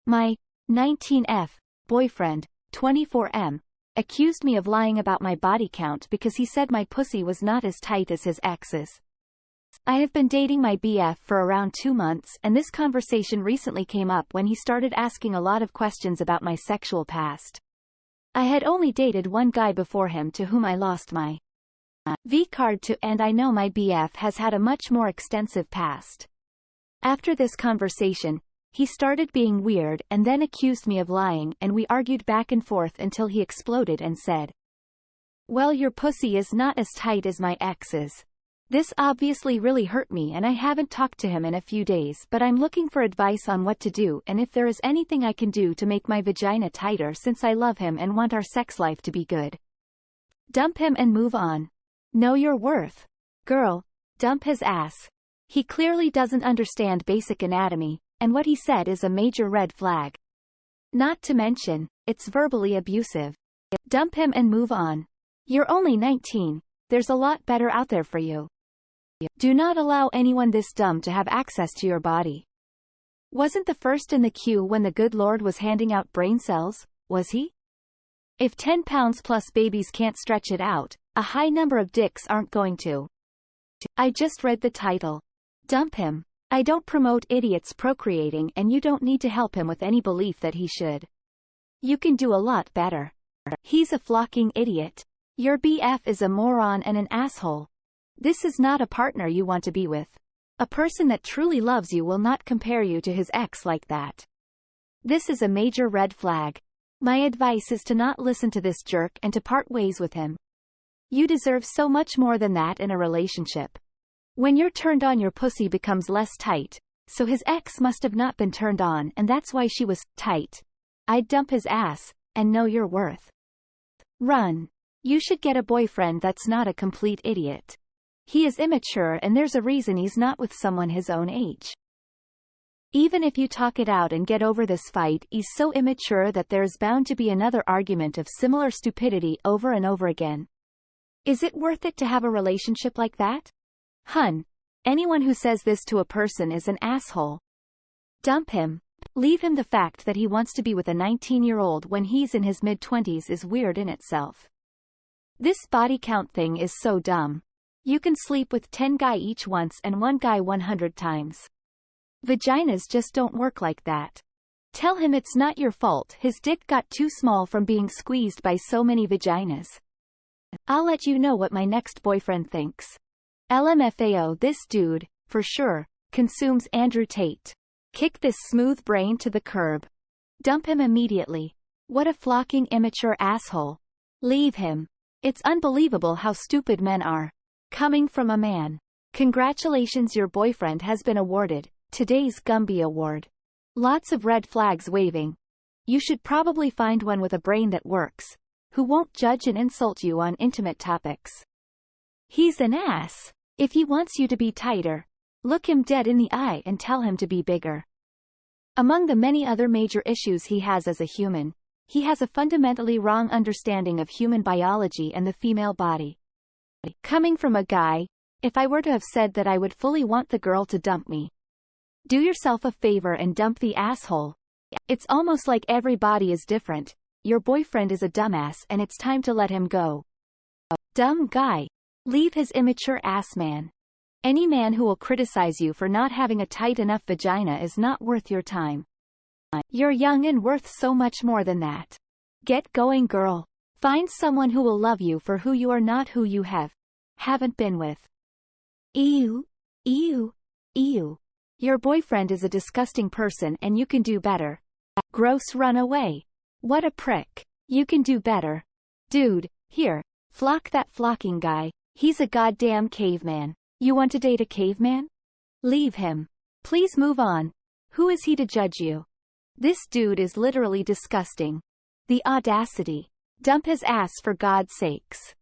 My 19F boyfriend, 24M, accused me of lying about my body count because he said my pussy was not as tight as his ex's. I have been dating my BF for around 2 months, and this conversation recently came up when he started asking a lot of questions about my sexual past. I had only dated one guy before him to whom I lost my V card to, and I know my BF has had a much more extensive past. After this conversation, he started being weird and then accused me of lying, and we argued back and forth until he exploded and said, "Well, your pussy is not as tight as my ex's." This obviously really hurt me, and I haven't talked to him in a few days, but I'm looking for advice on what to do and if there is anything I can do to make my vagina tighter, since I love him and want our sex life to be good. Dump him and move on. Know your worth. Girl, dump his ass. He clearly doesn't understand basic anatomy, and what he said is a major red flag. Not to mention, it's verbally abusive. Dump him and move on. You're only 19. There's a lot better out there for you. Do not allow anyone this dumb to have access to your body. Wasn't the first in the queue when the good Lord was handing out brain cells, was he? If 10 pounds plus babies can't stretch it out, a high number of dicks aren't going to. I just read the title. Dump him. I don't promote idiots procreating, and you don't need to help him with any belief that he should. You can do a lot better. He's a flocking idiot. Your BF is a moron and an asshole. This is not a partner you want to be with. A person that truly loves you will not compare you to his ex like that. This is a major red flag. My advice is to not listen to this jerk and to part ways with him. You deserve so much more than that in a relationship. When you're turned on, your pussy becomes less tight, so his ex must have not been turned on, and that's why she was tight. I'd dump his ass, and know your worth. Run. You should get a boyfriend that's not a complete idiot. He is immature, and there's a reason he's not with someone his own age. Even if you talk it out and get over this fight, he's so immature that there is bound to be another argument of similar stupidity over and over again. Is it worth it to have a relationship like that? Hun, anyone who says this to a person is an asshole. Dump him. Leave him. The fact that he wants to be with a 19-year-old when he's in his mid-20s is weird in itself. This body count thing is so dumb. You can sleep with 10 guys each once and one guy 100 times. Vaginas just don't work like that. Tell him it's not your fault his dick got too small from being squeezed by so many vaginas. I'll let you know what my next boyfriend thinks. LMFAO, this dude, for sure, consumes Andrew Tate. Kick this smooth brain to the curb. Dump him immediately. What a flocking immature asshole. Leave him. It's unbelievable how stupid men are. Coming from a man. Congratulations, your boyfriend has been awarded today's Gumby Award. Lots of red flags waving. You should probably find one with a brain that works, who won't judge and insult you on intimate topics. He's an ass. If he wants you to be tighter, look him dead in the eye and tell him to be bigger. Among the many other major issues he has as a human, he has a fundamentally wrong understanding of human biology and the female body. Coming from a guy, if I were to have said that, I would fully want the girl to dump me. Do yourself a favor and dump the asshole. It's almost like everybody is different. Your boyfriend is a dumbass and it's time to let him go. Dumb guy. Leave his immature ass man. Any man who will criticize you for not having a tight enough vagina is not worth your time. You're young and worth so much more than that. Get going, girl. Find someone who will love you for who you are, not who you haven't been with. Ew. Ew. Ew. Your boyfriend is a disgusting person and you can do better. Gross, run away. What a prick. You can do better. Dude, here. Flock that flocking guy. He's a goddamn caveman. You want to date a caveman? Leave him. Please move on. Who is he to judge you? This dude is literally disgusting. The audacity. Dump his ass for God's sakes.